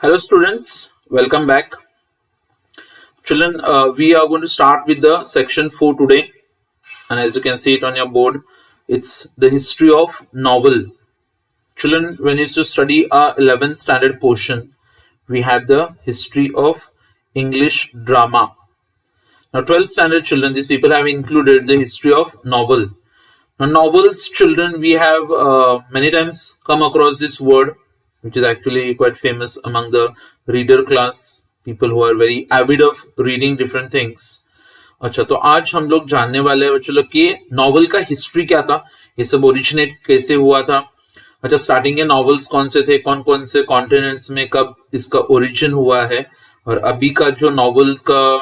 Hello students, welcome back. Children, we are going to start with the section 4 today, and as you can see it on your board, it's the history of novel. Children, when you used to study our 11th standard portion, we had the history of English drama. Now 12th standard children, these people have included the history of novel. Now novels, children, we have many times come across this word, which is actually quite famous among the reader class, people who are very avid of reading different things. अच्छा, तो आज हम लोग जानने वाले हैं बच्चों लोग कि नॉवल का हिस्ट्री क्या था, ये सब ओरिजिनेट कैसे हुआ था. अच्छा, स्टार्टिंग के नॉवेल्स कौन से थे, कौन कौन से कॉन्टिनेंट्स में कब इसका ओरिजिन हुआ है, और अभी का जो नॉवल का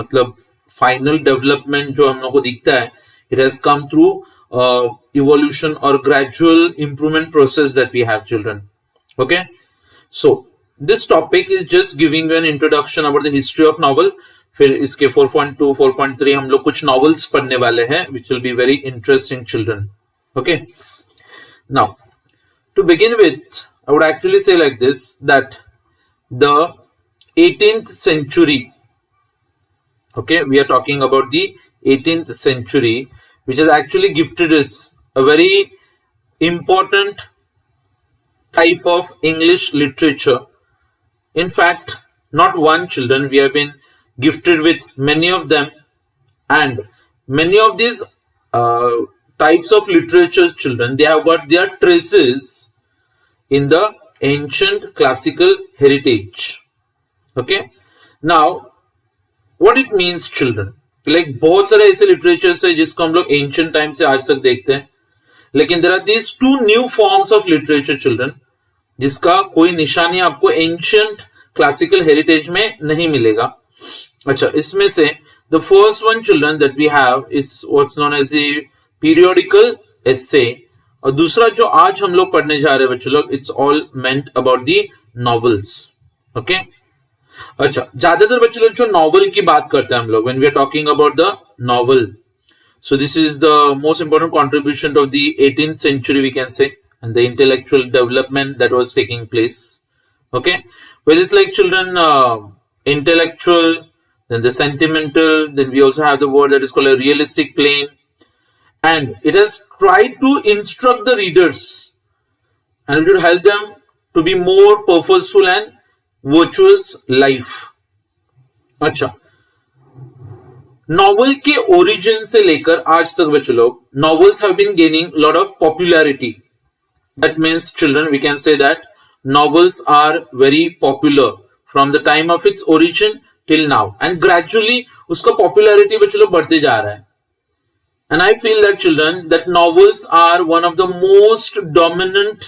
मतलब फाइनल डेवलपमेंट जो हम लोग को दिखता है, it has come through evolution or gradual improvement process that we have, children. Okay, so this topic is just giving you an introduction about the history of novel. फिर इसके 4.2 4.3 हम लोग कुछ novels पढ़ने वाले हैं which will be very interesting, children. Okay, now to begin with, I would actually say like this, that the 18th century, okay, we are talking about the 18th century, which has actually gifted us a very important type of English literature. In fact, not one, children, we have been gifted with many of them, and many of these types of literature, children, they have got their traces in the ancient classical heritage. Okay, now what it means, children, like बहुत सारे ऐसे literatures है जिसको हम लोग ancient time से आज तक देखते हैं, लेकिन there are these two new forms of literature, children, जिसका कोई निशानी आपको एंशिएंट क्लासिकल हेरिटेज में नहीं मिलेगा. अच्छा, इसमें से the first one, children, that we have, it's what's known as the periodical essay, और दूसरा जो आज हम लोग पढ़ने जा रहे हैं बच्चों लोग, it's all meant about the novels. Okay, अच्छा, ज्यादातर बच्चे लोग जो नॉवल की बात करते हैं हम लोग, when we are talking about the novel, so this is the most important contribution of the 18th century, we can say, and the intellectual development that was taking place. Okay, where it's like, children, intellectual, then the sentimental, then we also have the word that is called a realistic plane, and it has tried to instruct the readers, and it should help them to be more purposeful and virtuous life. अच्छा, novel के origin से लेकर आज तक बच्चों लोग, novels have been gaining lot of popularity. That means, children, we can say that novels are very popular from the time of its origin till now, and gradually उसका popularity बच्चों लोग बढ़ते जा रहा है. And I feel that, children, that novels are one of the most dominant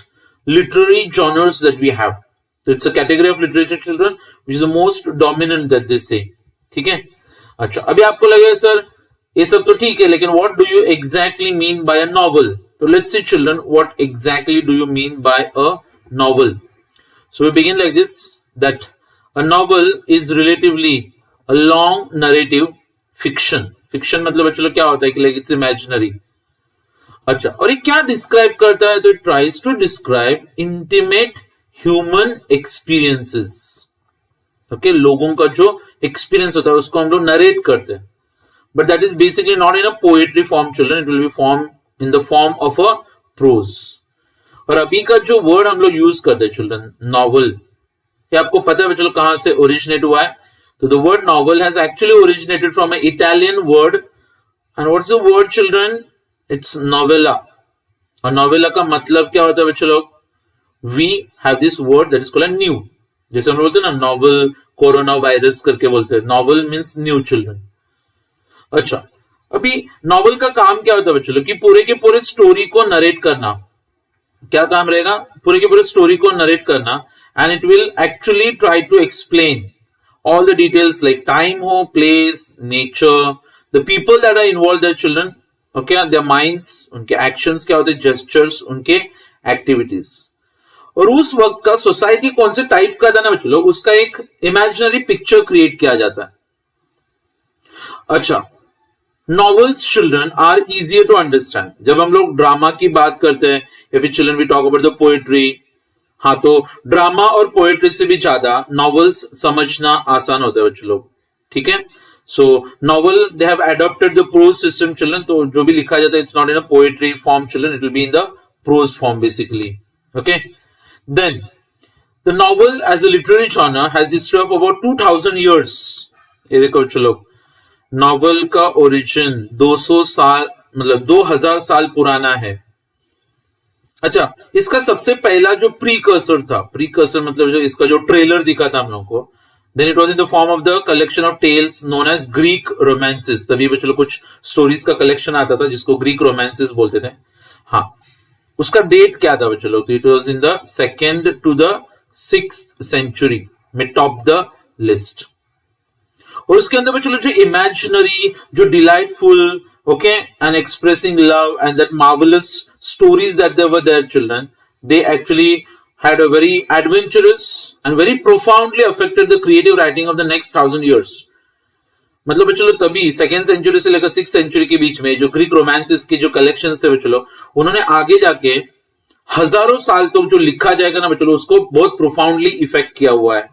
literary genres that we have. So it's a category of literature, children, which is the most dominant that they say. ठीक है. अच्छा, अभी आपको लगेगा sir ये सब तो ठीक है, लेकिन what do you exactly mean by a novel? So let's see, children, what exactly do you mean by a novel? So we begin like this, that a novel is relatively a long narrative fiction. Fiction मतलब बच्चों लोग क्या होता है कि like it's imaginary. अच्छा, और ये क्या डिस्क्राइब करता है? तो it tries to describe intimate human experiences. Okay, लोगों का जो एक्सपीरियंस होता है उसको हम लोग नरेट करते हैं, but that is basically not in a poetry form, children, it will be form in the form of a prose. और अभी का जो वर्ड हम लोग यूज करते हैं, चिल्ड्रन, नॉवल, ये आपको पता है बच्चों कहां से ओरिजिनेट हुआ है? तो the word novel has actually originated from a Italian word, and what's the word, children? It's novella. और नोवेला का मतलब क्या होता है बच्चों लोग? We have this word that is called a new. जैसे हम बोलते हैं ना, नॉवल कोरोना वायरस करके बोलते हैं, नॉवल मीन्स न्यू, चिल्ड्रन. अच्छा, अभी नॉवल का काम क्या होता है बच्चों लोग? कि पूरे के पूरे स्टोरी को नरेट करना. क्या काम रहेगा? पूरे के पूरे स्टोरी को नरेट करना, and it will actually try to explain all the details like time हो, place, nature, the people that are involve, their children, okay, their minds, उनके एक्शंस क्या होते हैं, जेस्चर्स, उनके एक्टिविटीज, और उस वक्त का सोसाइटी कौन से टाइप का था ना बच्चों लोग, उसका एक इमेजिनरी पिक्चर क्रिएट किया जाता है. अच्छा, novels, children, are easier to understand. जब हम लोग ड्रामा की बात करते हैं या फिर children we talk about the poetry, हाँ, तो ड्रामा और पोएट्री से भी ज्यादा नॉवेल्स समझना आसान होता है बच्चों लोग, ठीक है। So novel they have adopted the prose system children, तो जो भी लिखा जाता है it's not in a poetry form children, it will be in the prose form basically, okay. Then the novel as a literary genre has history of about 2000 years। ये देखो बच्चों लोग, नॉवल का ओरिजिन 200 साल मतलब 2000 साल पुराना है। अच्छा, इसका सबसे पहला जो प्रीकर्सर था, प्रीकर्सर मतलब जो इसका जो ट्रेलर दिखा था हम लोगों को, then it was in the form of the collection of tales known as Greek romances. तभी बच्चों कुछ स्टोरीज का कलेक्शन आता था जिसको ग्रीक रोमांसेस बोलते थे। हाँ, उसका डेट क्या था बच्चों लोग, तो it was in the 2nd to the 6th century में टॉप द लिस्ट। और उसके अंदर बच्चों जो इमेजिनरी, जो delightful, okay, and expressing love and that marvellous stories that there were there children, they actually had a very adventurous and very profoundly affected the creative writing of the next 1000 years। मतलब बच्चों तभी 2nd century से लेकर 6th century के बीच में जो Greek romances के जो कलेक्शंस थे बच्चों, उन्होंने आगे जाके हजारों साल तक जो लिखा जाएगा ना बच्चों, उसको बहुत प्रोफाउंडली इफेक्ट किया हुआ है।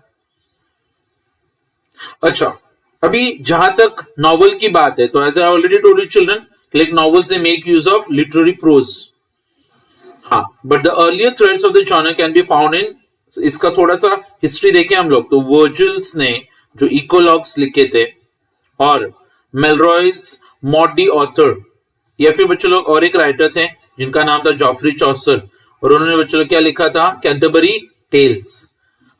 अच्छा, अभी जहां तक नॉवल की बात है, तो as I already told you children, like novels they make use of literary prose. हाँ, but the earlier threads of the genre can be found in, इसका थोड़ा सा हिस्ट्री देखें हम लोग, तो वर्जिल्स ने जो इकोलॉग्स लिखे थे, और मेलरॉयज मॉडी ऑथर, या फिर बच्चों लोग और एक राइटर थे जिनका नाम था जॉफ्री चॉसर, और उन्होंने बच्चों लोग क्या लिखा था, कैंटरबरी टेल्स।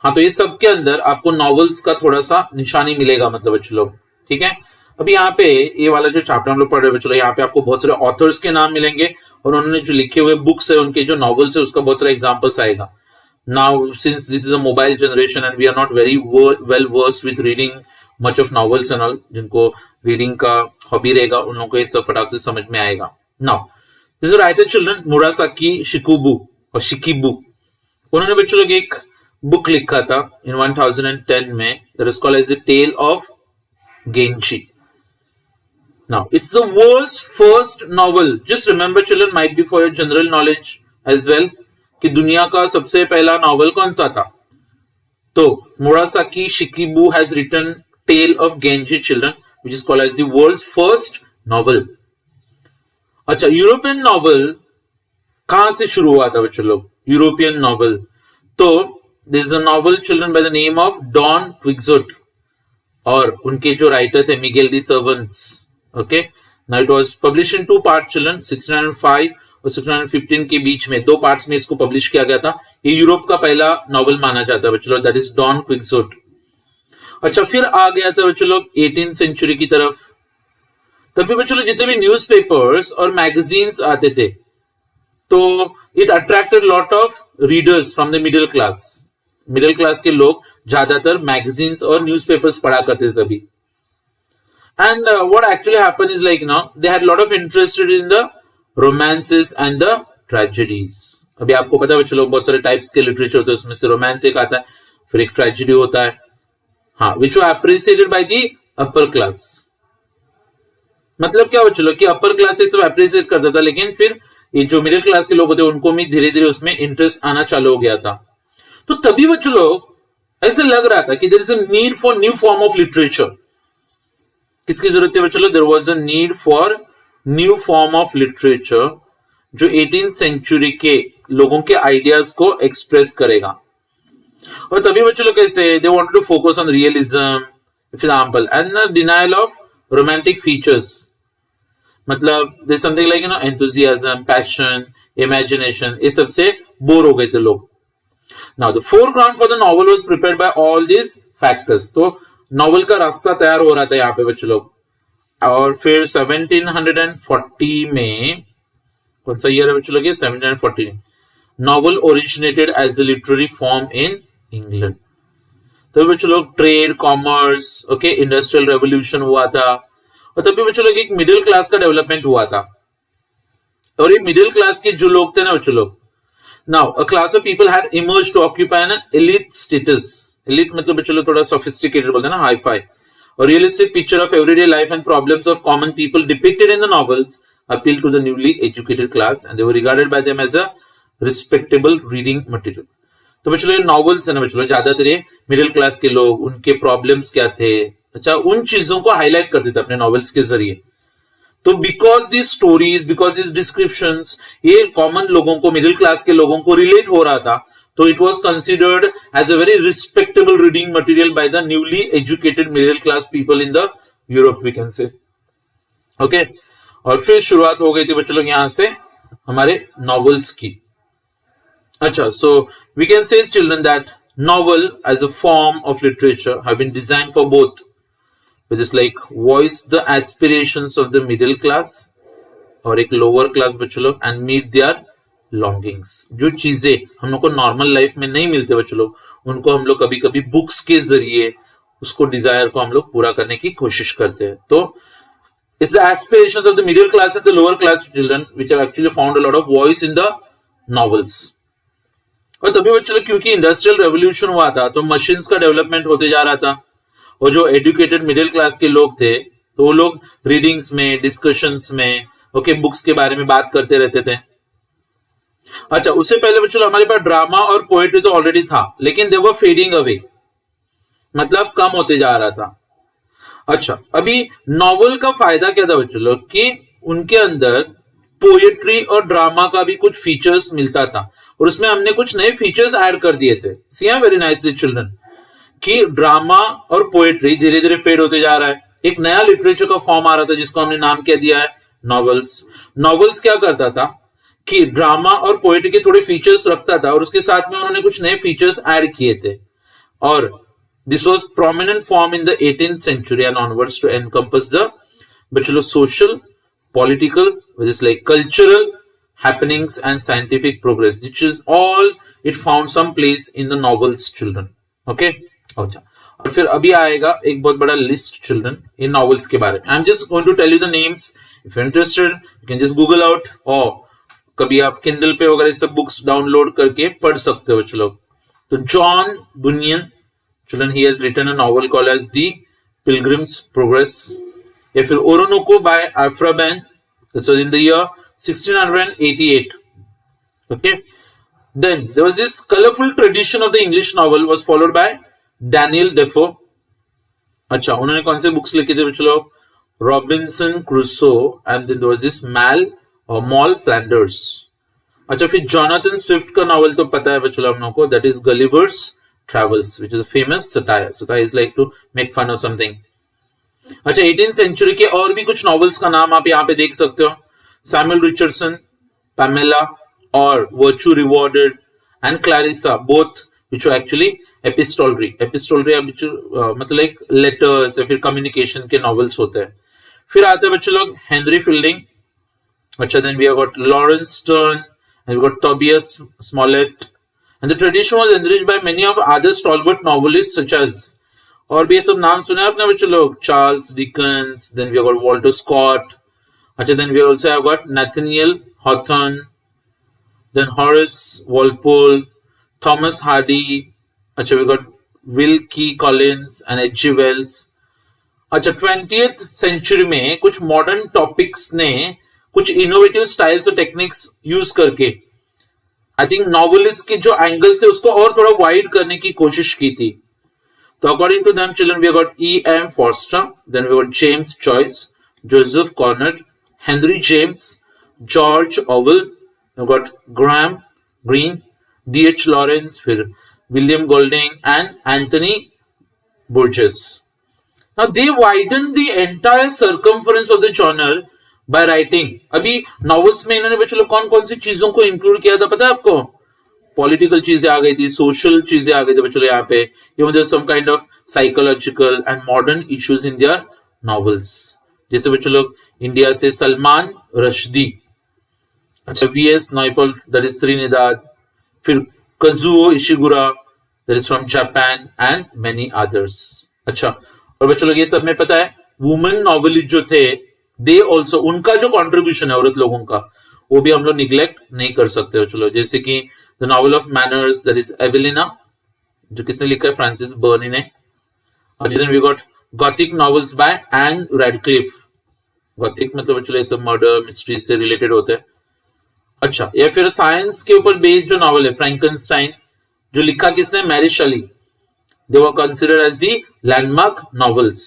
हाँ, तो ये सब के अंदर आपको नॉवेल्स का थोड़ा सा निशानी मिलेगा मतलब बच्चों लोग, ठीक है। अभी यहाँ पे ये वाला जो चैप्टर हम लोग पढ़ रहे हैं बच्चों, यहाँ पे आपको बहुत सारे ऑथर्स के नाम मिलेंगे, और उन्होंने जो लिखे हुए बुक्स है, उनके जो नॉवेल्स है, उसका बहुत सारे एग्जांपल्स आएगा। Now since this is a mobile generation and we are not very well versed with reading much of novels and all, जिनको रीडिंग का हॉबी रहेगा उन लोगों को ये सब फटाक से समझ में आएगा। नाउ दिस राइटर चिल्ड्रन मुरासाकी शिकुबु और शिकिबु, उन्होंने बच्चों लोग एक बुक लिखा था इन 1010 में, that is called as the tale of Genji. Now, it's the world's first novel. Just remember, children, might be for your general knowledge as well, कि दुनिया का सबसे पहला नॉवल कौन सा था। तो मुरासाकी Shikibu has written Tale of Genji, children, which is called as the world's first novel. अच्छा, यूरोपियन नॉवल कहां से शुरू हुआ था बच्चों लोग, यूरोपियन नॉवल, तो this is a novel children by the name of Don Quixote, और उनके जो राइटर थे Miguel de Cervantes. Okay, now it was published in 2 parts children, 1605 और 1615 के बीच में 2 पार्ट्स में इसको पब्लिश किया गया था। ये यूरोप का पहला नॉवल माना जाता है बच्चों लोग, दैट इज डॉन क्विक्सोट। अच्छा, फिर आ गया था बच्चों लोग 18th सेंचुरी की तरफ। तभी बच्चों लोग जितने भी न्यूज़पेपर्स और मैगजीन्स आते थे, तो it attracted lot of readers from the middle class. Middle class के लोग ज्यादातर मैगजीन्स और न्यूज़पेपर्स पढ़ा करते थे तभी। And what actually happened is like, they had a lot of interest in the romances and the tragedies. अभी आपको पता है बच्चों लोग बहुत सारे टाइप्स के लिटरेचर होते हैं, उसमें से रोमांस एक आता है, फिर एक ट्रेजेडी होता है, हाँ, which were appreciated by the upper class। मतलब क्या बच्चों लोग कि अपर क्लास ये सब अप्रिशिएट करता था, लेकिन फिर ये जो मिडिल क्लास के लोग होते हैं उनको भी धीरे धीरे उसमें इंटरेस्ट आना चालू हो गया था। तो तभी बच्चों लोग ऐसे लग रहा था कि there is a need for new form of literature. किसकी जरूरत है बच्चों, there was a need for new form of literature जो 18th सेंचुरी के लोगों के आइडियाज को एक्सप्रेस करेगा। और तभी बच्चों लोग कैसे, they wanted to focus on realism example and denial of romantic features. मतलब there something like enthusiasm, passion, imagination, ये सब से बोर हो गए थे लोग। Now the foreground for the novel was prepared by all this factors. तो novel का रास्ता तैयार हो रहा था यहाँ पे बच्चों लोग। और फिर 1740 में, कौन सा ईयर है बच्चों लोग, 1740, novel originated as a literary form in England. तो बच्चों लोग trade, commerce, okay, industrial revolution हुआ था, और तभी बच्चों लोग एक मिडिल क्लास का डेवलपमेंट हुआ था। और ये मिडिल क्लास के जो लोग थे ना बच्चों लोग, now a class of people had emerged to occupy an elite status। elite मतलब बच्चों लोग थोड़ा sophisticated बोलते हैं ना, hi-fi. A realistic picture of everyday life and problems of common people depicted in the novels appealed to the newly educated class and they were regarded by them as a respectable reading material। तो बच्चों ये novels है ना बच्चों, ज्यादातर ये middle class के लोग, उनके प्रॉब्लम्स क्या थे, अच्छा उन चीजों को हाईलाइट करते थे अपने नॉवेल्स के जरिए। तो because this stories, because this descriptions, ये कॉमन लोगों को, मिडिल क्लास के लोगों को रिलेट हो रहा था, तो it was considered as a very respectable reading material by the newly educated middle class people in the Europe, we can say. Okay, और फिर शुरुआत हो गई थी बच्चों लोग यहां से हमारे नॉवेल्स की। अच्छा, so we can say children that novel as a form of literature have been designed for both, which is like voice the aspirations of the middle class और एक lower class बच्चों लोग and meet their longings। जो चीजें हम लोग को normal life में नहीं मिलते बच्चों लोग, उनको हम लोग कभी कभी बुक्स के जरिए उसको डिजायर को हम लोग पूरा करने की कोशिश करते हैं। तो it's the aspirations of the middle class and the lower class children which have actually found a lot of voice in the novels। और तभी बच्चों क्योंकि इंडस्ट्रियल रेवोल्यूशन हुआ था तो मशीन्स का डेवलपमेंट होते जा रहा था, और जो एजुकेटेड मिडिल क्लास के लोग थे तो वो लोग रीडिंग्स में, डिस्कशंस में, ओके, बुक्स के बारे में बात करते रहते थे। अच्छा, उससे पहले बच्चों हमारे पास ड्रामा और पोएट्री तो ऑलरेडी था, लेकिन दे वर फेडिंग अवे, मतलब कम होते जा रहा था। अच्छा, अभी नॉवेल का फायदा क्या था बच्चों लोग कि उनके अंदर पोएट्री और ड्रामा का भी कुछ फीचर्स मिलता था, और उसमें हमने कुछ नए फीचर्स ऐड कर दिए थे। सी वेरी नाइसली चिल्ड्रन कि ड्रामा और पोएट्री धीरे धीरे फेड होते जा रहा है, एक नया लिटरेचर का फॉर्म आ रहा था जिसको हमने नाम क्या दिया है, नॉवेल्स। नॉवेल्स क्या करता था कि ड्रामा और पोएट्री के थोड़े फीचर्स रखता था, और उसके साथ में उन्होंने कुछ नए फीचर्स ऐड किए थे, और this was prominent form in the 18th century and onwards to encompass the bachelor social, political, which is like cultural happenings and scientific progress, which is all it found some place in the novels children। okay, अच्छा, और फिर अभी आएगा एक बहुत बड़ा list children in novels के बारे में। I am just going to tell you the names, if you interested you can just Google out, और कभी आप किंडल पे वगैरह सब बुक्स डाउनलोड करके पढ़ सकते हो बच्चों लोग। तो John Bunyan children, he has written a novel called as the Pilgrim's Progress, या फिर Oroonoko by Aphra Behn, that's in the year 1688। okay, then there was this colorful tradition of the English novel was followed by Daniel Defoe। अच्छा, उन्होंने कौन से books लिखे थे बच्चों लोग, Robinson Crusoe, and then there was this Moll Flanders. अच्छा, फिर जोनाथन स्विफ्ट का नॉवल तो पता है बच्चों लोग हम लोगों को, that is Gulliver's Travels, which is a famous satire. Satire is like to make fun of something. अच्छा, 18th century के और भी कुछ नॉवेल्स का नाम आप यहाँ पे देख सकते हो, सैमुअल रिचर्डसन, पैमेला, और virtue rewarded, and Clarissa, both which were actually epistolary मतलब एक लेटर्स या फिर कम्युनिकेशन के नॉवेल्स होते हैं। फिर आते हैं बच्चों लोग हेनरी फील्डिंग। अच्छा, then we have got Laurence Sterne and we got Tobias Smollett, and the tradition was enriched by many of other stalwart novelists such as, और भी ये सब नाम सुने आपने बच्चों लोग, Charles Dickens, then we have got Walter Scott. अच्छा, then we also have got Nathaniel Hawthorne, then Horace Walpole, Thomas Hardy. अच्छा, we got Wilkie Collins and H G Wales. अच्छा, 20th century में कुछ मॉडर्न टॉपिक्स ने कुछ innovative styles और techniques use करके I think novelist के जो एंगल से उसको और थोड़ा वाइड करने की कोशिश की थी। तो according to them children, we have got E.M. Forster, then we got James Joyce, Joseph Conrad, Henry James, George Orwell, we got Graham Greene, D.H. Lawrence, फिर William Golding and Anthony Burgess. Now they widened the entire circumference of the genre by writing। अभी novels में इन्होंने बच्चों लोग कौन कौन सी चीजों को इंक्लूड किया था पता है आपको? पॉलिटिकल चीजें आ गई थी, सोशल चीजें आ गई थी बच्चों यहाँ पे, even some kind of psychological and modern issues in their novels. जैसे बच्चों लोग इंडिया से सलमान रश्दी, अच्छा, V.S. Naipaul, that is Trinidad, फिर Kazuo Ishiguro, that is from Japan, and many others. अच्छा, और बच्चों लोग ये सब में पता है वुमेन नॉवेलिस्ट जो थे, दे ऑल्सो, उनका जो कॉन्ट्रीब्यूशन है औरत लोगों का, वो भी हम लोग निग्लेक्ट नहीं कर सकते बच्चों लोग। जैसे कि the novel of manners, that is Evelina, जो किसने लिखा है, फ्रांसिस बर्नी ने। और then we got Gothic novels by Ann Radcliffe. Gothic मतलब बच्चों ये सब मर्डर मिस्ट्री से रिलेटेड होते हैं। अच्छा, या फिर साइंस के ऊपर बेस्ड जो नॉवल है, फ्रैंकनस्टाइन, जो लिखा किसने, मैरी शैली. They were considered as the landmark novels.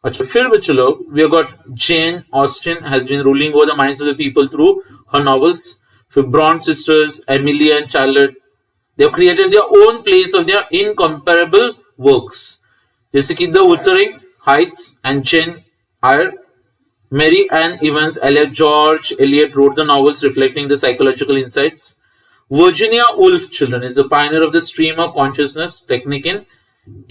अच्छा, फिर बच्चों लोग, we have got Jane Austen has been ruling over the minds of the people through her novels. फिर Bronte sisters, Emily and Charlotte, they have created their own place of their incomparable works. जैसे कि The Wuthering Heights and Jane Eyre. Mary Ann Evans, George Eliot wrote the novels reflecting the psychological insights. Virginia Woolf, children, is a pioneer of the stream of consciousness technique in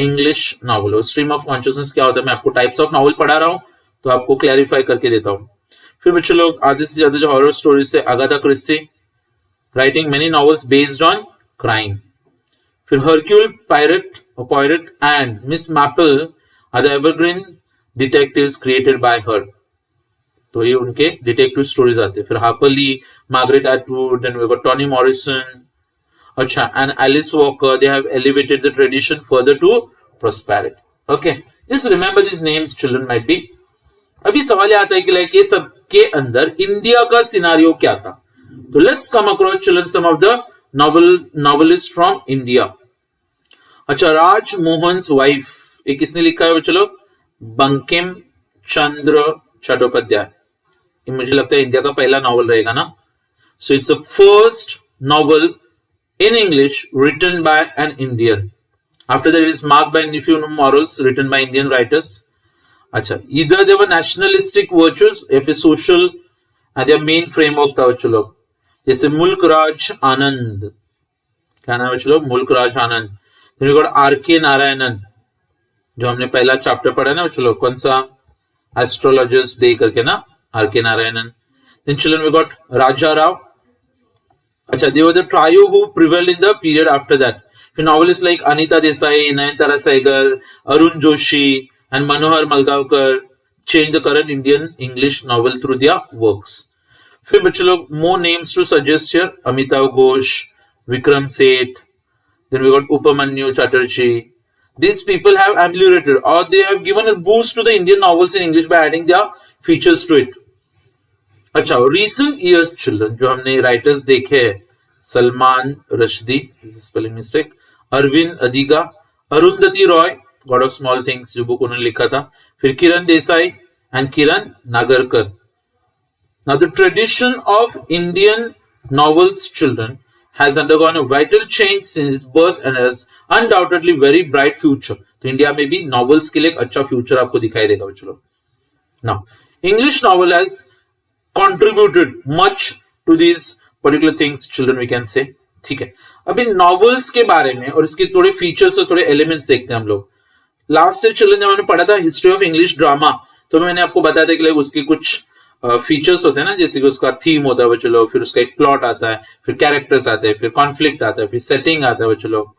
English novel. Stream of consciousness क्या होता है, मैं आपको types of novel पढ़ा रहा हूं तो आपको क्लैरिफाई करके देता हूं. फिर बच्चों लोग, आधे से ज्यादा जो हॉरर स्टोरीज थे, Agatha Christie writing many novels based on crime. फिर Hercule Poirot and Miss Marple are the evergreen detectives created by her. तो ये उनके डिटेक्टिव स्टोरीज आते हैं. फिर Harper Lee, Margaret Atwood, then we got Toni Morrison. अच्छा, and Alice Walker, they have elevated the tradition further to prosperity. Okay, just remember these names, children might be. अभी सवाल आता है कि लाइक ये सब के अंदर इंडिया का सिनारियो क्या था. तो let's come across children some of the novelist from India. अच्छा, राजमोहन वाइफ, ये किसने लिखा है? चलो, बंकिम चंद्र चट्टोपाध्याय. ये मुझे लगता है इंडिया का पहला नॉवल रहेगा ना. So it's a first novel in English written by an Indian. After that, it is marked by Nephew morals written by Indian writers. अच्छा, either they were nationalistic virtues या फिर social and their main framework था बच्चों लोग. जैसे मुल्क राज आनंद, क्या नाम है बच्चों लोग? मुल्क Raj Anand. Then we got R.K. Narayanan, जो हमने पहला चैप्टर पढ़ा ना बच्चों लोग, कौन सा, एस्ट्रोलॉजर्स डे करके ना, R.K. Narayanan. Then children we got Raja Rao. अच्छा, they were the trio who prevailed in the period after that. फिर novelists like Anita Desai, Nayanthara Saigal, Arun Joshi and Manohar Malgavkar changed the current Indian English novel through their works. फिर बच्चों लोग, more names to suggest here: Amitav Ghosh, Vikram Seth, then we got Upamanyu Chatterjee. These people have ameliorated or they have given a boost to the Indian novels in English by adding their features to it. अच्छा, recent years children जो हमने writers देखे हैं, Salman Rushdie, spelling mistake, Aravind Adiga, Arundhati Roy, God of Small Things जो book उन्होंने लिखा था, फिर Kiran Desai and Kiran Nagarkar. Now the tradition of Indian novels children has undergone a vital change since its birth and has undoubtedly very bright future. तो इंडिया में भी नॉवेल्स के लिए एक अच्छा फ्यूचर आपको दिखाई देगा बच्चों लोग. Now English novel has contributed much to these particular things, children, we can say. ठीक है, अभी नॉवेल्स के बारे में और इसके थोड़े फीचर्स और थोड़े एलिमेंट्स देखते हैं हम लोग. लास्ट ईयर चिल्ड्रन जब मैंने पढ़ा था हिस्ट्री ऑफ इंग्लिश ड्रामा, तो मैंने आपको बताया था कि उसके कुछ फीचर्स होते हैं ना, जैसे कि उसका थीम होता है बच्चों लोग, फिर उसका एक प्लॉट आता है, फिर कैरेक्टर्स आते हैं, फिर कॉन्फ्लिक्ट आता है, फिर सेटिंग आता है बच्चों लोग.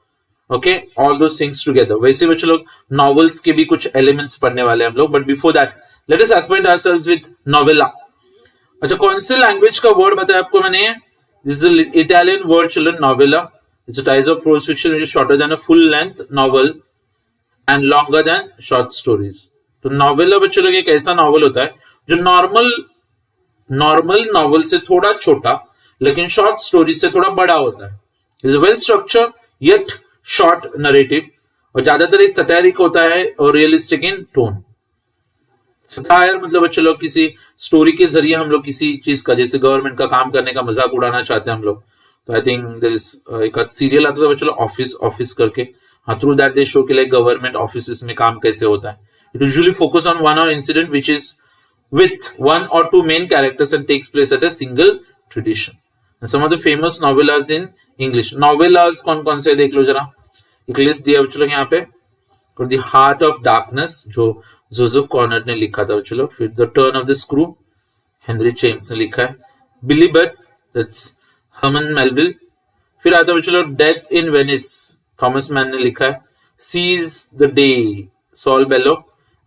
Okay, all those things together. वैसे बच्चों लोग नॉवेल्स के भी कुछ एलिमेंट्स पढ़ने वाले हैं हम लोग. But before that let us acquaint ourselves with novella. अच्छा, कौन से लैंग्वेज का वर्ड बताया आपको मैंने? This is Italian word children, novella. It's a type of pros fiction which is shorter than a full length novel and longer than short stories. तो novella बच्चों लोग एक ऐसा नॉवेल होता है जो नॉर्मल नॉवेल से थोड़ा छोटा लेकिन शॉर्ट स्टोरी से थोड़ा बड़ा होता है. Is a well structure yet short narrative और ज्यादातर एक सटायरिक होता है और रियलिस्टिक इन टोन. सटायर मतलब बच्चों लोग किसी स्टोरी के जरिए हम लोग किसी चीज का, जैसे गवर्नमेंट का काम करने का मजाक उड़ाना चाहते हैं हम लोग. तो आई थिंक देयर इज एक सीरियल आता था बच्चों लोग, ऑफिस करके. हाँ, थ्रू दैट दे शो के लाइक गवर्नमेंट ऑफिस में काम कैसे होता है. It usually focus on one और incident which is with one or two main characters and takes place at a single tradition. And some of the famous novellas in English. Novellas कौन से देख लो जरा, एक लिस्ट दिया बच्चों लोग यहाँ पे. और The Heart of Darkness जो जोसेफ कॉर्नर ने लिखा था बच्चों लोग. फिर The Turn of the Screw Henry James ने लिखा है. Billy Budd that's Herman Melville. फिर आता है बच्चों लोग Death in Venice Thomas Mann ने लिखा है. Seize the Day Saul Bellow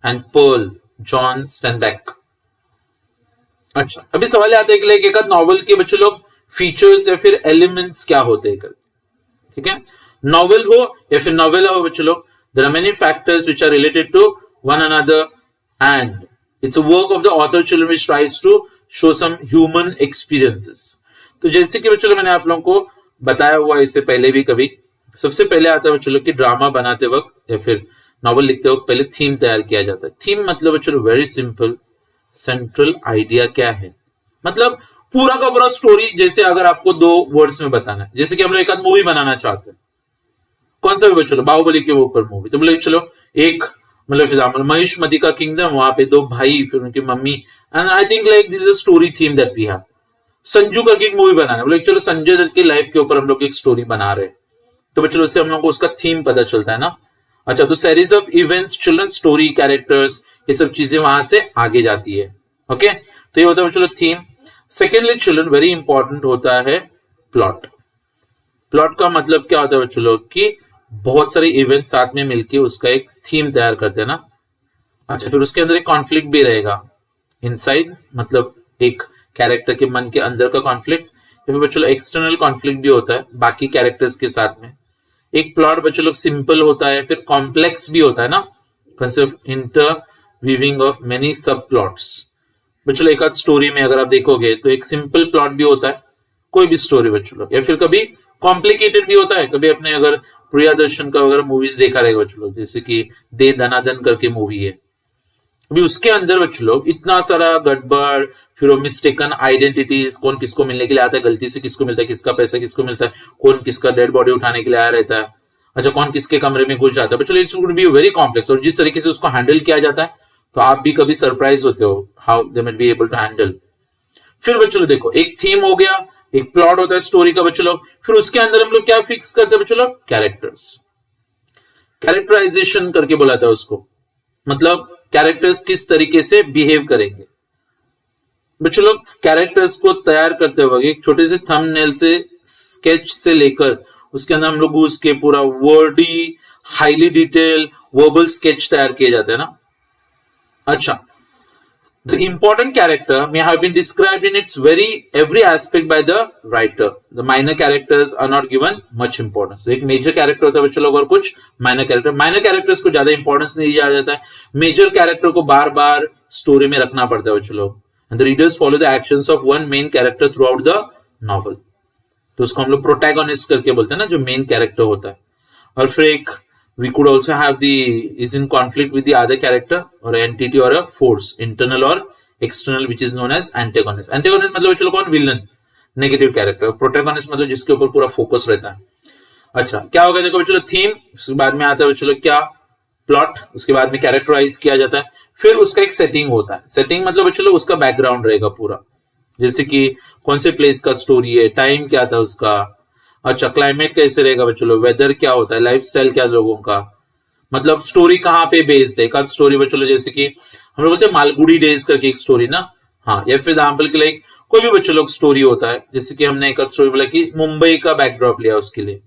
and Pearl John Steinbeck. अच्छा, अभी सवाल आता है कि एक नॉवल के बच्चों लोग फीचर्स या फिर एलिमेंट्स क्या होते हैं. ठीक है, नॉवल हो या फिर नॉवेला हो बच्चों लोग, there are many factors which are related to one another and it's a work of the author children which tries to show some human experiences. तो जैसे कि बच्चों मैंने आप लोगों को बताया हुआ इससे पहले भी कभी सबसे पहले आता है बच्चों कि ड्रामा बनाते वक्त या फिर नॉवल लिखते वक्त पहले थीम तैयार किया जाता है। थीम मतलब बच्चों वेरी सिंपल, सेंट्रल आइडिया क्या है, मतलब पूरा का पूरा स्टोरी। जैसे अगर आपको 2 वर्ड्स में बताना है, जैसे कि हम लोग एक आध मूवी बनाना चाहते हैं, कौन सा भी बच्चों, बाहुबली के ऊपर मूवी, तो बोले चलो एक मतलब एग्जाम्पल महिष्मती का किंगडम, वहां पे 2 भाई फिर उनकी मम्मी, and I think like this is a story theme that we have. Sanju करके एक मूवी बनाना है, बोले चलो संजय दत्त की लाइफ के ऊपर हम लोग एक स्टोरी बना रहे हैं, तो बच्चों उससे हम लोग को उसका थीम पता चलता है ना। अच्छा, तो series of events, children story, characters, ये सब चीजें वहां से आगे जाती है। ओके, तो ये होता है बच्चों theme. Secondly children very important होता है प्लॉट। प्लॉट का मतलब क्या होता है बच्चों लोग कि बहुत सारे इवेंट साथ में मिलके उसका एक थीम तैयार करते हैं ना। अच्छा, फिर उसके अंदर एक कॉन्फ्लिक्ट भी रहेगा इनसाइड, मतलब एक कैरेक्टर के मन के अंदर का कॉन्फ्लिक्ट, या फिर बच्चों एक्सटर्नल कॉन्फ्लिक्ट भी होता है बाकी कैरेक्टर्स के साथ में। एक प्लॉट बच्चों लोग सिंपल होता है, फिर कॉम्प्लेक्स भी होता है ना, कंसेप्ट इंटरवीविंग ऑफ मेनी सब प्लॉट्स। बच्चों एक आध स्टोरी में अगर आप देखोगे तो एक सिंपल प्लॉट भी होता है, कोई भी स्टोरी बच्चों लोग, या फिर कभी कॉम्प्लिकेटेड भी होता है। कभी अपने अगर प्रियदर्शन का अगर मूवीज देखा रहेगा बच्चों लोग, जैसे कि दे दनादन करके मूवी है, अभी उसके अंदर बच्चों लोग इतना सारा गड़बड़, फिर वो मिस्टेकन आइडेंटिटीज, कौन किसको मिलने के लिए आता है, गलती से किसको मिलता है, किसका पैसा किसको मिलता है, कौन किसका डेड बॉडी उठाने के लिए आया रहता है, अच्छा कौन किसके कमरे में घुस जाता है। बच्चों it's would be very complex, और जिस तरीके से उसको हैंडल किया जाता है तो आप भी कभी सरप्राइज होते हो how they might be able to handle. फिर बच्चों लोग देखो, एक थीम हो गया, एक प्लॉट होता है स्टोरी का बच्चों लोग, फिर उसके अंदर हम लोग क्या फिक्स करते हैं बच्चों लोग, कैरेक्टर्स। कैरेक्टराइजेशन करके बुलाता है उसको, मतलब कैरेक्टर्स किस तरीके से बिहेव करेंगे। बच्चों लोग कैरेक्टर्स को तैयार करते वक्त एक छोटे से थंबनेल से, स्केच से लेकर उसके अंदर हम लोग घुस के पूरा Verde, highly detail verbal sketch तैयार किए जाते हैं ना। अच्छा, the important character may have been described in its every aspect by the writer. The minor characters are not given much importance. एक मेजर कैरेक्टर होता है बच्चों लोग और कुछ माइनर कैरेक्टर। माइनर कैरेक्टर्स को ज्यादा इंपॉर्टेंस नहीं दिया जाता है, मेजर कैरेक्टर को बार बार स्टोरी में रखना पड़ता है बच्चों लोग। And the readers follow the actions of one main character through out the novel. तो उसको हम लोग प्रोटैगोनिस्ट करके बोलते हैं ना, जो मेन कैरेक्टर होता है। और फिर एक we could also have is in conflict with the other character or entity or a force, internal or external, which is known as antagonist. Antagonist मतलब चलो कौन, विलन, नेगेटिव कैरेक्टर। प्रोटैगोनिस्ट मतलब जिसके ऊपर पूरा फोकस रहता है। अच्छा, क्या होगा देखो चलो, थीम, उसके बाद में आता है चलो क्या, प्लॉट, उसके बाद में कैरेक्टराइज किया जाता है, फिर उसका एक सेटिंग होता है। सेटिंग मतलब चलो उसका बैकग्राउंड रहेगा पूरा, जैसे कि कौन से प्लेस का स्टोरी है, टाइम क्या था उसका, अच्छा क्लाइमेट कैसे रहेगा बच्चों लोग, वेदर क्या होता है, लाइफस्टाइल क्या लोगों का, मतलब स्टोरी कहाँ पे बेस्ड है। एक स्टोरी बच्चों लोग जैसे कि हम लोग बोलते हैं मालगुडी डेज करके एक स्टोरी ना, हाँ, या फिर एग्जाम्पल के लिए कोई भी बच्चों लोग स्टोरी होता है, जैसे कि हमने एक स्टोरी बोला कि मुंबई का बैकड्रॉप लिया उसके लिए,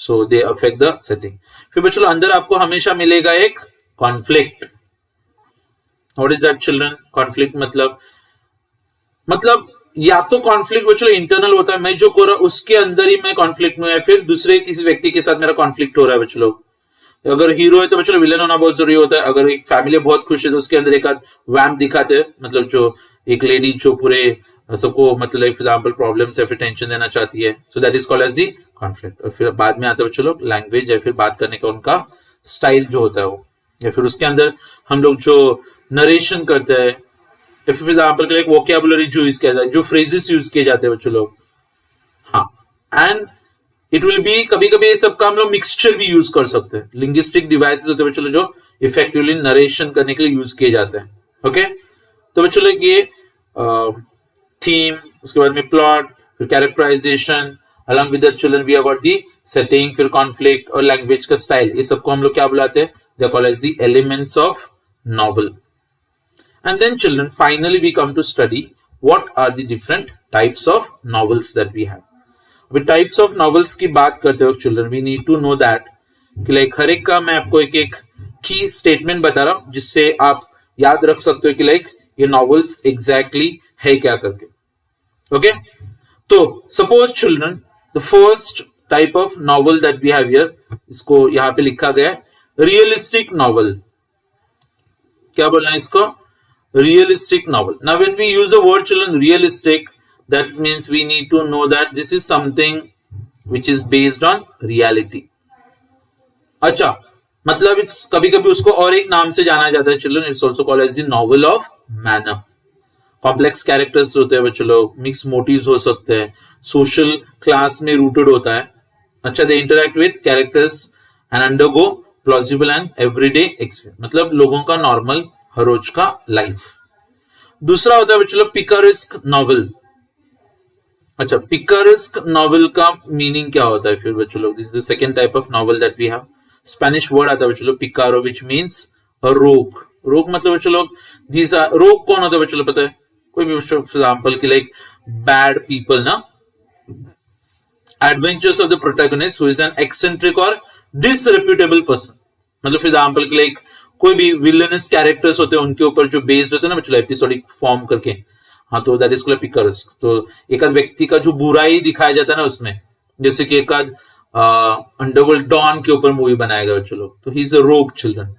सो दे अफेक्ट द सेटिंग। फिर बच्चों लोग अंदर आपको हमेशा मिलेगा एक conflict. What is that children, conflict मतलब या तो कॉन्फ्लिक्ट बच्चों इंटरनल होता है, मैं जो कर रहा हूं उसके अंदर ही मैं कॉन्फ्लिक्ट में, या फिर दूसरे किसी व्यक्ति के साथ मेरा कॉन्फ्लिक्ट हो रहा है बच्चों लोग। अगर हीरो है तो बच्चों विलन होना बहुत जरूरी होता है। अगर एक फैमिली बहुत खुश है तो उसके अंदर एक आध वैम्प दिखाते हैं, मतलब जो एक लेडी जो पूरे सबको मतलब एग्जाम्पल प्रॉब्लम या फिर टेंशन देना चाहती है, so that is called as the conflict. और फिर बाद में आता है बच्चों लोग लैंग्वेज, या फिर बात करने का उनका स्टाइल जो होता है वो, या फिर उसके अंदर हम लोग जो नरेशन करते हैं, फॉर एग्जाम्पल के लिए वोकैबुलरी जो यूज किया जाता है, जो फ्रेजेस यूज किए जाते हैं बच्चों लोग, हाँ। एंड इट विल बी, कभी कभी ये सबका हम लोग मिक्सचर भी यूज कर सकते हैं। लिंग्विस्टिक डिवाइसेस होते हैं बच्चों लोग जो इफेक्टिवली नरेशन करने के लिए यूज किए जाते हैं। ओके, तो बच्चों लोग ये थीम, उसके बाद में प्लॉट, फिर characterization, along with the children we have got the setting, फिर कॉन्फ्लिक्ट और लैंग्वेज का स्टाइल, ये सबको हम लोग क्या बुलाते हैं, they are called as the elements of novel. And then children, finally we come to study what are the different types of novels that we have. With types of novels की बात करते वक्त children, we need to know that कि like हर एक का मैं आपको एक एक की स्टेटमेंट बता रहा हूं जिससे आप याद रख सकते हो कि लाइक ये नॉवेल्स एग्जैक्टली है क्या करके। ओके, तो suppose children the first type of novel that we have here, इसको यहां पे लिखा गया है रियलिस्टिक नॉवल। क्या बोलना है इसको, realistic novel. Now when we use the word children realistic, that means we need to know that this is something which is based on reality. अच्छा, मतलब इट्स कभी कभी उसको और एक नाम से जाना जाता है children, it's also called as the novel of manner. Complex characters होते हैं बच्चों लोग, मिक्स मोटिव्स हो सकते हैं, सोशल क्लास में रूटेड होता है। अच्छा, they interact with characters and undergo plausible and everyday experience, मतलब लोगों का नॉर्मल हर रोज का लाइफ। दूसरा होता है बच्चों लोग पिकारेस्क नॉवल। अच्छा, पिकारेस्क नॉवल का मीनिंग क्या होता है फिर बच्चों लोग? This is the second type of novel that we have. Spanish word आता है बच्चों लोग पिकारो, विच मीन्स रोग। रोग मतलब बच्चों लोग दीज आर, रोग कौन होता है बच्चों लोग पता है? कोई भी एग्जाम्पल के लाइक बैड पीपल ना, adventures of the protagonist who is an eccentric और डिसरेप्यूटेबल पर्सन। मतलब एग्जाम्पल के लाइक कोई भी विलनस कैरेक्टर्स होते हैं उनके ऊपर जो बेस्ड होते हैं ना बच्चों, एपिसोडिक फॉर्म करके, हाँ, तो दैट इज कॉल्ड पिकारेस्क। तो एक आध व्यक्ति का जो बुराई दिखाया जाता है ना उसमें, जैसे कि एक आध अंडरवर्ल्ड डॉन के ऊपर मूवी बनाया गया बच्चों लोग, तो ही इज अ रोग चिल्ड्रन।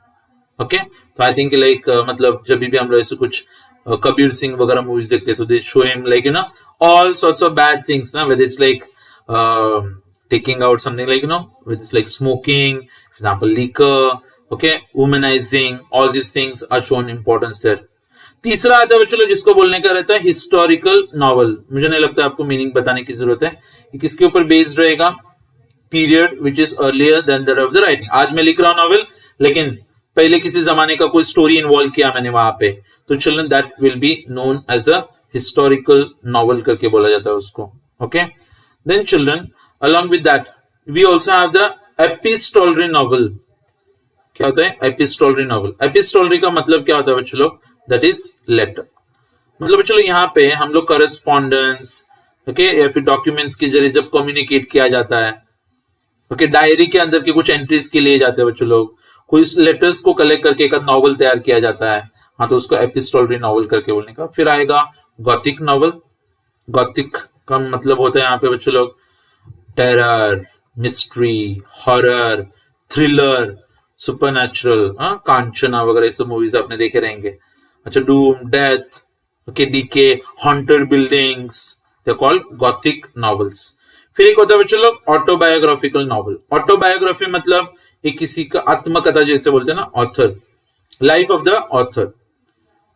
ओके, तो आई थिंक लाइक मतलब जब भी हम लोग ऐसे कुछ कबीर सिंह वगैरह मूवीज देखते हैं तो they show him like you know all sorts of bad things ना, whether it's like taking out something like which is like smoking, for example liquor, okay, womanizing, all these things are shown importance there. तीसरा आता है बच्चों जिसको बोलने का रहता है हिस्टोरिकल नॉवल। मुझे नहीं लगता आपको मीनिंग बताने की जरूरत है कि किसके ऊपर बेस्ड रहेगा, period which is earlier than that of the writing. आज मैं लिख रहा हूं नॉवल, लेकिन पहले किसी जमाने का कोई स्टोरी इन्वॉल्व किया मैंने वहां पे, तो children that will be known as a historical novel करके बोला जाता है उसको। Okay, then children along with that we also have the epistolary novel। क्या होता है epistolary novel? epistolary का मतलब क्या होता है बच्चों लोग? that is letter। मतलब बच्चों लोग यहाँ पे हम लोग करस्पॉन्डेंस, ओके, या फिर डॉक्यूमेंट्स के जरिए जब कम्युनिकेट किया जाता है, ओके, डायरी के अंदर के कुछ एंट्रीज के लिए जाते हैं बच्चों लोग, कोई लेटर्स को कलेक्ट करके एक नॉवल तैयार किया जाता है, हाँ, तो उसको एपिस्टोलरी नॉवल करके बोलने का। फिर आएगा गॉथिक नॉवल। गॉथिक का मतलब होता है यहाँ पे बच्चों लोग terror, mystery, horror, thriller, supernatural, Kanchana वगैरह ये सब मूवीज आपने देखे रहेंगे। अच्छा, doom, death, okay, decay, haunted buildings, they called gothic novels. फिर एक होता है बच्चों लोग ऑटोबायोग्राफिकल नॉवल। ऑटोबायोग्राफी मतलब एक किसी का आत्मकथा जैसे बोलते हैं ना, author, life of the author.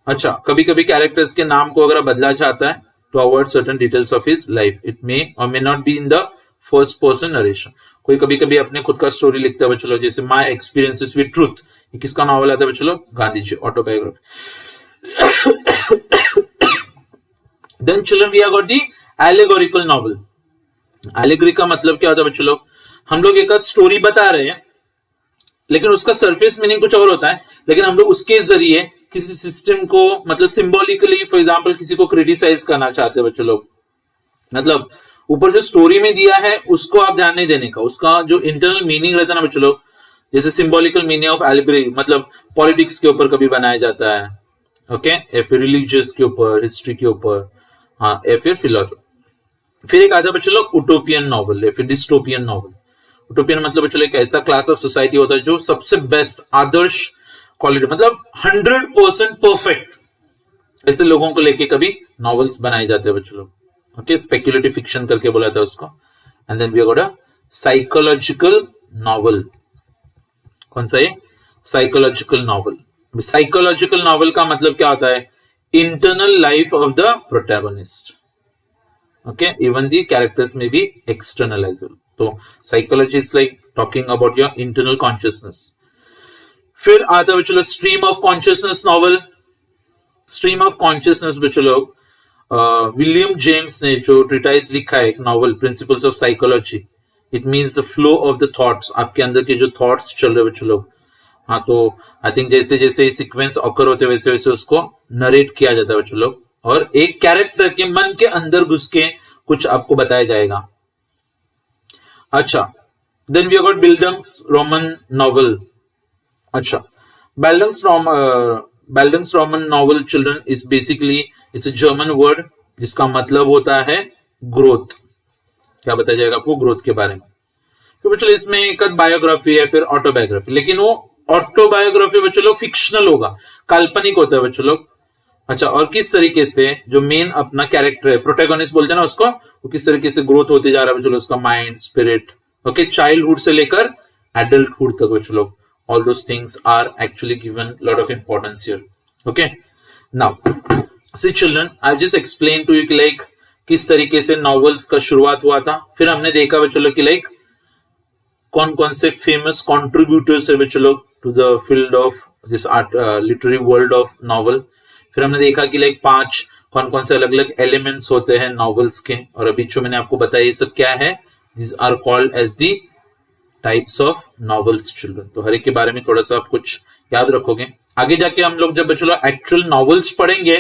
अच्छा, कभी कभी कैरेक्टर्स के नाम को अगर बदला जाता है to avoid certain details of his life, it may or may not be in the first person narration। कोई कभी कभी अपने खुद का स्टोरी लिखता है बच्चों लोग, जैसे माई एक्सपीरियंसेस विद ट्रूथ, ये किसका नॉवल आता है बच्चों लोग? Gandhi ji, autobiography. Then children we have got the allegorical novel. Allegory का मतलब क्या होता है बच्चों लोग? हम लोग एक स्टोरी बता रहे हैं लेकिन उसका सरफेस मीनिंग कुछ और होता है, लेकिन हम लोग उसके जरिए किसी सिस्टम को मतलब सिंबॉलिकली, फॉर एग्जांपल किसी को क्रिटिसाइज करना चाहते हैं बच्चों लोग, मतलब ऊपर जो स्टोरी में दिया है उसको आप ध्यान नहीं देने का, उसका जो इंटरनल मीनिंग रहता है ना बच्चों लोग, जैसे सिंबॉलिकल मीनिंग ऑफ एलेगोरी मतलब पॉलिटिक्स के ऊपर कभी बनाया जाता है, ओके, या फिर रिलीजियस के ऊपर, हिस्ट्री के ऊपर, हाँ, या फिर फिलोसफी। फिर एक आता है बच्चों लोग उटोपियन नॉवल या फिर डिस्टोपियन नॉवल। उटोपियन मतलब बच्चों एक ऐसा क्लास ऑफ सोसाइटी होता है जो सबसे बेस्ट, आदर्श क्वालिटी, मतलब 100% परफेक्ट, ऐसे लोगों को लेके कभी नॉवेल्स बनाए जाते हैं बच्चों लोग, ओके, स्पेक्युलेटिव फिक्शन करके बोला था उसको। And then we got a psychological novel. कौन सा? ये साइकोलॉजिकल नॉवल। साइकोलॉजिकल नॉवल का मतलब क्या होता है? Internal life of the protagonist, okay, even the characters में भी एक्सटर्नल एज वेल। तो psychology is like talking about your internal consciousness. फिर आता है बच्चों लोग stream of consciousness novel. Stream of consciousness बच्चों लोग विलियम जेम्स ने जो ट्रिटाइज लिखा है, एक novel, principles of psychology, it means the flow of the thoughts, आपके अंदर के जो थॉट्स चल रहे बच्चों लोग, हाँ, तो आई थिंक जैसे जैसे सीक्वेंस ऑकर होते वैसे वैसे उसको नरेट किया जाता है बच्चों लोग, और एक कैरेक्टर के मन के अंदर घुस के कुछ आपको बताया जाएगा। अच्छा, then we got Bildungsroman novel. अच्छा, Bildungsroman roman novel children is basically it's a German word जिसका मतलब होता है ग्रोथ। क्या बताया जाएगा आपको ग्रोथ के बारे में? तो बच्चों इसमें एक बायोग्राफी है, फिर ऑटोबायोग्राफी, लेकिन वो ऑटोबायोग्राफी बच्चों लोग फिक्शनल होगा, काल्पनिक होता है बच्चों लोग। अच्छा, और किस तरीके से जो मेन अपना कैरेक्टर है, प्रोटैगनिस्ट बोलते हैं ना उसको, वो किस तरीके से ग्रोथ होते जा रहा है बच्चों लोग, उसका माइंड, स्पिरिट, ओके, चाइल्डहुड से लेकर adulthood tak bachcho log, all those things are actually given a lot of importance here. Okay, now see children, I just explained to you कि like किस तरीके से novels का शुरुआत हुआ था. फिर हमने देखा बच्चों लोग कि like कौन कौन से famous contributors है बच्चों लोग to the field of this art literary world of novel. फिर हमने देखा कि like 5 कौन कौन से अलग अलग एलिमेंट्स होते हैं नॉवेल्स के, और अभी जो मैंने आपको बताया ये सब क्या है, this are called as the types of novels children. तो हर एक के बारे में थोड़ा सा आप कुछ याद रखोगे. आगे जाके हम लोग जब बच्चों लोग एक्चुअल नॉवेल्स पढ़ेंगे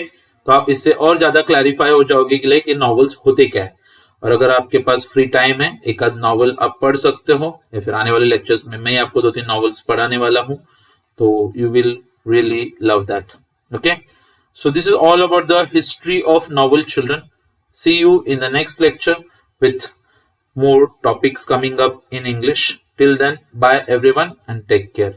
तो आप इससे और ज्यादा क्लैरिफाई हो जाओगे कि लाइक ये नॉवेल्स होते क्या है. और अगर आपके पास फ्री टाइम है, एक आध नॉवल आप पढ़ सकते हो, या फिर आने वाले लेक्चर्स में मैं आपको 2-3 नॉवेल्स पढ़ाने वाला हूं, तो you will really love that. Okay, so this is all about the history of novel children. See you in the next lecture with more topics coming up in English. Till then, bye everyone and take care.